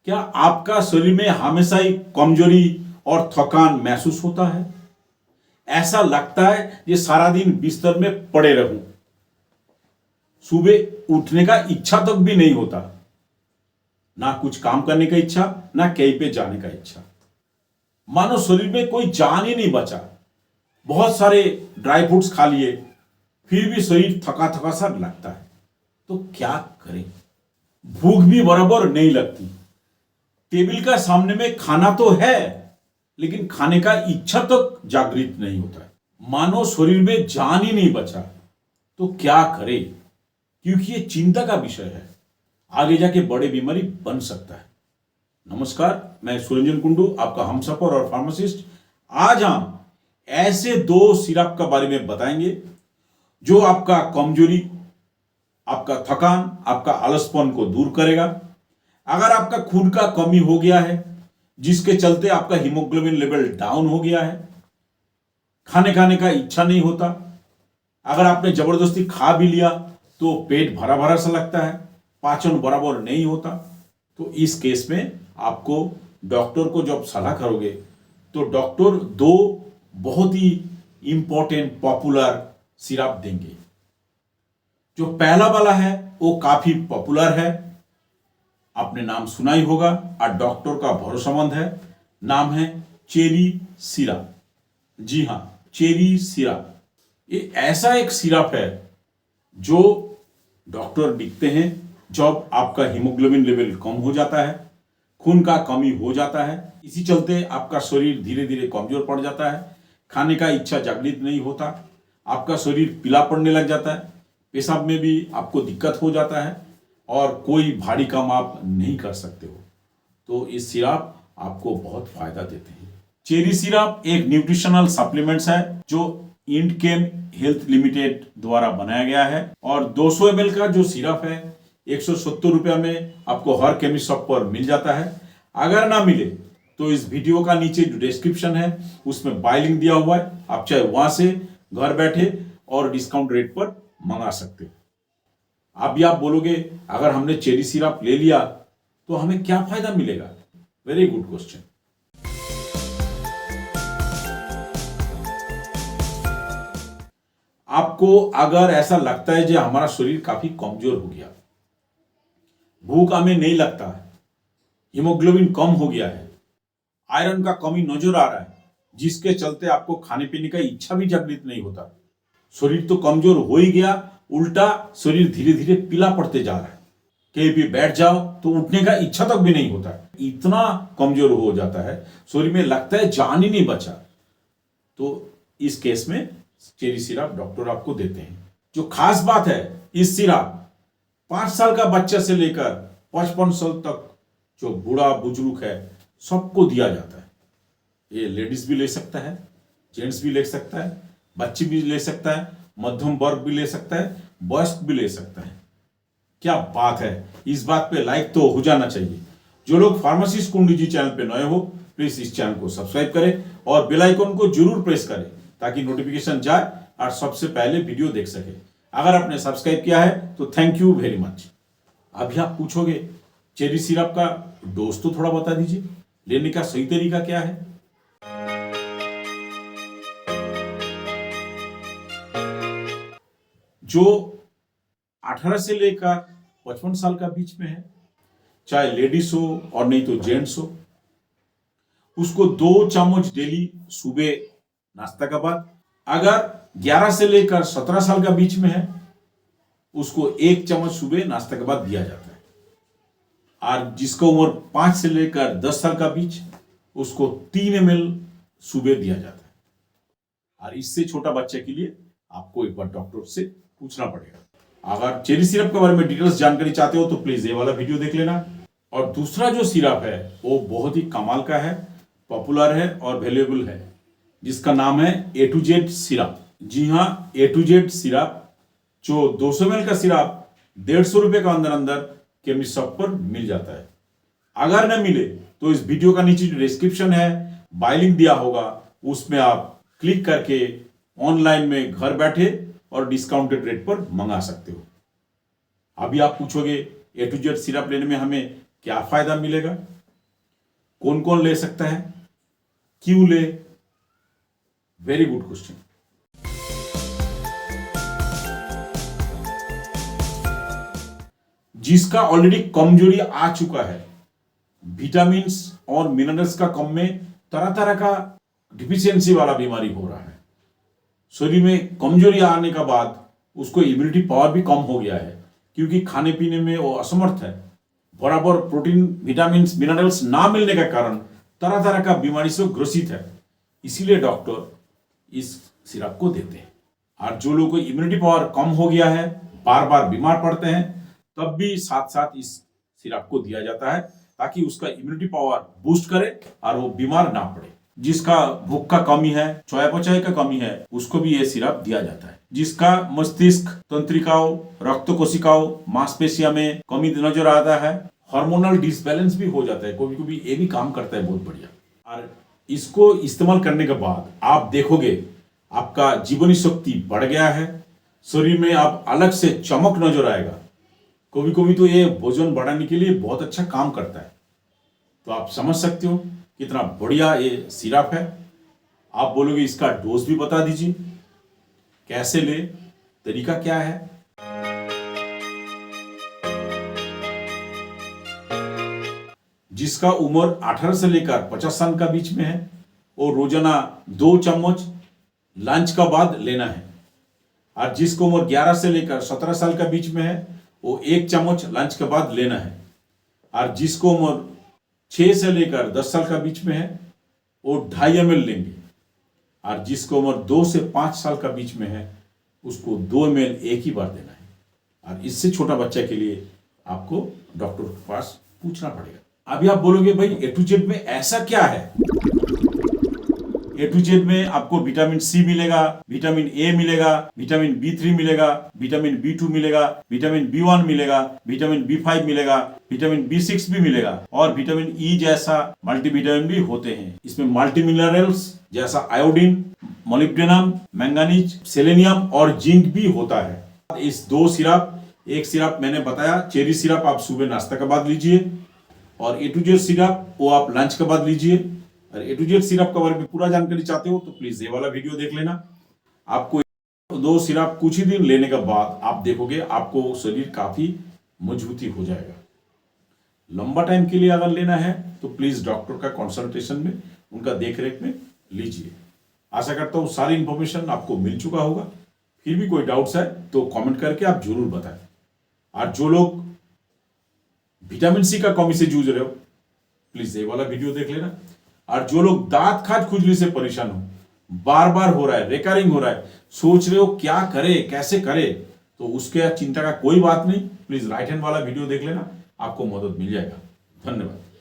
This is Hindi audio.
क्या आपका शरीर में हमेशा ही कमजोरी और थकान महसूस होता है? ऐसा लगता है ये सारा दिन बिस्तर में पड़े रहूं, सुबह उठने का इच्छा तक भी नहीं होता, ना कुछ काम करने का इच्छा, ना कहीं पे जाने का इच्छा। मानो शरीर में कोई जान ही नहीं बचा। बहुत सारे ड्राई फ्रूट्स खा लिए, फिर भी शरीर थका थका सा लगता है। तो क्या करें? भूख भी बराबर नहीं लगती। टेबल का सामने में खाना तो है, लेकिन खाने का इच्छा तक जागृत नहीं होता है। मानो शरीर में जान ही नहीं बचा। तो क्या करें? क्योंकि ये चिंता का विषय है, आगे जाके बड़े बीमारी बन सकता है। नमस्कार, मैं सुरंजन कुंडू, आपका हमसफर और फार्मासिस्ट। आज हम ऐसे 2 सिरप का बारे में बताएंगे जो आपका कमजोरी, आपका थकान, आपका आलसपन को दूर करेगा। अगर आपका खून का कमी हो गया है, जिसके चलते आपका हीमोग्लोबिन लेवल डाउन हो गया है, खाने खाने का इच्छा नहीं होता, अगर आपने जबरदस्ती खा भी लिया तो पेट भरा भरा सा लगता है, पाचन बराबर नहीं होता, तो इस केस में आपको डॉक्टर को जब सलाह करोगे तो डॉक्टर 2 बहुत ही इंपॉर्टेंट पॉपुलर सिरप देंगे। जो पहला वाला है वो काफी पॉपुलर है, आपने नाम सुना ही होगा और डॉक्टर का भरोसेमंद है। नाम है चेरी सिरप। जी हां, चेरी सिरप। ये ऐसा एक सिरप है जो डॉक्टर लिखते हैं जब आपका हीमोग्लोबिन लेवल कम हो जाता है, खून का कमी हो जाता है, इसी चलते आपका शरीर धीरे धीरे कमजोर पड़ जाता है, खाने का इच्छा जागृत नहीं होता, आपका शरीर पीला पड़ने लग जाता है, पेशाब में भी आपको दिक्कत हो जाता है और कोई भारी काम आप नहीं कर सकते हो। तो इस सिरप आपको बहुत फायदा देते हैं। चेरी सिरप एक न्यूट्रिशनल सप्लीमेंट्स है जो इंडकेम हेल्थ लिमिटेड द्वारा बनाया गया है और 200 ml का जो सिरप है 170 रुपया में आपको हर केमिस्ट शॉप पर मिल जाता है। अगर ना मिले तो इस वीडियो का नीचे जो डिस्क्रिप्शन है उसमें बाय लिंक दिया हुआ है, आप चाहे वहां से घर बैठे और डिस्काउंट रेट पर मंगा सकते हो। अभी आप बोलोगे अगर हमने चेरी सिरप ले लिया तो हमें क्या फायदा मिलेगा? Very good question. आपको अगर ऐसा लगता है कि हमारा शरीर काफी कमजोर हो गया, भूख हमें नहीं लगता है, हीमोग्लोबिन कम हो गया है, आयरन का कमी नजर आ रहा है, जिसके चलते आपको खाने पीने का इच्छा भी जागृत नहीं होता, शरीर तो कमजोर हो ही गया, उल्टा शरीर धीरे धीरे पीला पड़ते जा रहा है, कहीं भी बैठ जाओ तो उठने का इच्छा तक भी नहीं होता है, इतना कमजोर हो जाता है, शरीर में लगता है जान ही नहीं बचा। तो इस केस में चेरी सिरप डॉक्टर आपको देते हैं। जो खास बात है, इस सिरप 5 साल का बच्चा से लेकर 55 साल तक जो बूढ़ा बुजुर्ग है सबको दिया जाता है। ये लेडीज भी ले सकता है, जेंट्स भी ले सकता है, बच्चे भी ले सकता है, मध्यम वर्ग भी ले सकता है, वयस्क भी ले सकता है। क्या बात है! इस बात पे लाइक तो हो जाना चाहिए। जो लोग फार्मासिस्ट कुंडू जी चैनल पे नए हो, प्लीज इस चैनल को सब्सक्राइब करें और बेल आइकन को जरूर प्रेस करें ताकि नोटिफिकेशन जाए और सबसे पहले वीडियो देख सके। अगर आपने सब्सक्राइब किया है तो थैंक यू वेरी मच। अभी आप पूछोगे चेरी सिरप का डोज तो थोड़ा बता दीजिए, लेने का सही तरीका क्या है? जो 18 से लेकर 55 साल का बीच में है, चाहे लेडीज हो और नहीं तो जेंट्स हो, उसको 2 चम्मच डेली सुबह नाश्ता के बाद। अगर 11 से लेकर 17 साल का बीच में है, उसको 1 चम्मच सुबह नाश्ता के बाद दिया जाता है। और जिसका उम्र 5 से लेकर 10 साल का बीच, उसको 3 ml सुबह दिया जाता है। और इससे छोटा बच्चे के लिए आपको एक बार डॉक्टर से पूछना पड़ेगा। अगर चेरी सिरप के बारे में डिटेल्स जानकारी चाहते हो तो प्लीज ये वाला वीडियो देख लेना। और दूसरा जो सिरप है वो बहुत ही कमाल का है, पॉपुलर है और वैल्यूएबल है, जिसका नाम है A to Z सिरप। जी हाँ, A to Z सिरप जो 200 ml का सिरप 150 रुपए का अंदर अंदर केमिस्ट शॉप पर मिल जाता है। अगर न मिले तो इस वीडियो का नीचे जो डिस्क्रिप्शन है बाय लिंक दिया होगा, उसमें आप क्लिक करके ऑनलाइन में घर बैठे और डिस्काउंटेड रेट पर मंगा सकते हो। अभी आप पूछोगे A to Z सिरप लेने में हमें क्या फायदा मिलेगा? कौन कौन ले सकता है, क्यों ले? Very good question. जिसका ऑलरेडी कमजोरी आ चुका है, विटामिन्स और मिनरल्स का कम में तरह तरह का डिफिशियंसी वाला बीमारी हो रहा है, शरीर में कमजोरी आने का बाद उसको इम्यूनिटी पावर भी कम हो गया है क्योंकि खाने पीने में वो असमर्थ है, बराबर प्रोटीन विटामिन्स मिनरल्स ना मिलने का कारण तरह तरह का बीमारी से ग्रसित है। इसीलिए डॉक्टर इस सिरप को देते हैं। और जो लोगों को इम्यूनिटी पावर कम हो गया है, बार बार बीमार पड़ते हैं, तब भी साथ साथ इस सिरप को दिया जाता है ताकि उसका इम्यूनिटी पावर बूस्ट करे और वो बीमार ना पड़े। जिसका भूख का कमी है, चयापचय का कमी है, उसको भी ये सिरप दिया जाता है। जिसका मस्तिष्क तंत्रिकाओं, रक्त कोशिकाओं, मांसपेशियों में कमी नजर आता है, हार्मोनल डिसबैलेंस भी हो जाता है, कभी कभी ये भी काम करता है बहुत बढ़िया। और इसको इस्तेमाल करने के बाद आप देखोगे आपका जीवनी शक्ति बढ़ गया है, शरीर में आप अलग से चमक नजर आएगा। कभी कभी तो ये वजन बढ़ाने के लिए बहुत अच्छा काम करता है। तो आप समझ सकते हो कितना बढ़िया ये सिरप है। आप बोलोगे इसका डोज भी बता दीजिए, कैसे ले, तरीका क्या है? जिसका उम्र 18 से लेकर 50 साल का बीच में है वो रोजाना 2 चम्मच लंच का बाद लेना है। और जिसको उम्र 11 से लेकर 17 साल का बीच में है वो 1 चम्मच लंच के बाद लेना है। और जिसको उम्र 6 से लेकर 10 साल का बीच में है वो 2.5 ml लेंगे। और जिसको उम्र 2 से 5 साल का बीच में है उसको 2 ml एक ही बार देना है। और इससे छोटा बच्चा के लिए आपको डॉक्टर के पास पूछना पड़ेगा। अभी आप बोलोगे भाई ए टू जेड में ऐसा क्या है? ए टू जेड में आपको विटामिन सी मिलेगा, विटामिन ए मिलेगा, विटामिन B3 मिलेगा, विटामिन B2 मिलेगा, विटामिन B1 मिलेगा, विटामिन B5 मिलेगा, विटामिन B6 भी मिलेगा और विटामिन ई जैसा मल्टीविटामिन भी होते हैं। इसमें मल्टी मिनरल्स जैसा आयोडीन, मोलिब्डेनम, मैंगनीज, सेलेनियम और जिंक भी होता है। इस 2 सिरप, एक सिरप मैंने बताया चेरी सिरप आप सुबह नाश्ता के बाद लीजिए और ए टू जेड सिरप वो आप लंच के बाद लीजिए। और ए टू जेड सिरप के बारे में पूरा जानकारी चाहते हो तो प्लीज ये वाला वीडियो देख लेना। आपको 2 सिरप कुछ ही दिन लेने के बाद आप देखोगे आपको शरीर काफी मजबूती हो जाएगा। लंबा टाइम के लिए अगर लेना है तो प्लीज डॉक्टर का कंसल्टेशन में, उनका देखरेख में लीजिए। आशा करता हूँ सारी इंफॉर्मेशन आपको मिल चुका होगा। फिर भी कोई डाउट्स है तो कमेंट करके आप जरूर बताएं। और जो लोग विटामिन सी का कमी से जूझ रहे हो प्लीज ये वाला वीडियो देख लेना। और जो लोग दांत खाज खुजली से परेशान हो, बार बार हो रहा है, रिकरिंग हो रहा है, सोच रहे हो क्या करे, कैसे करे, तो उसके चिंता का कोई बात नहीं, प्लीज राइट हैंड वाला वीडियो देख लेना, आपको मदद मिल जाएगा। धन्यवाद।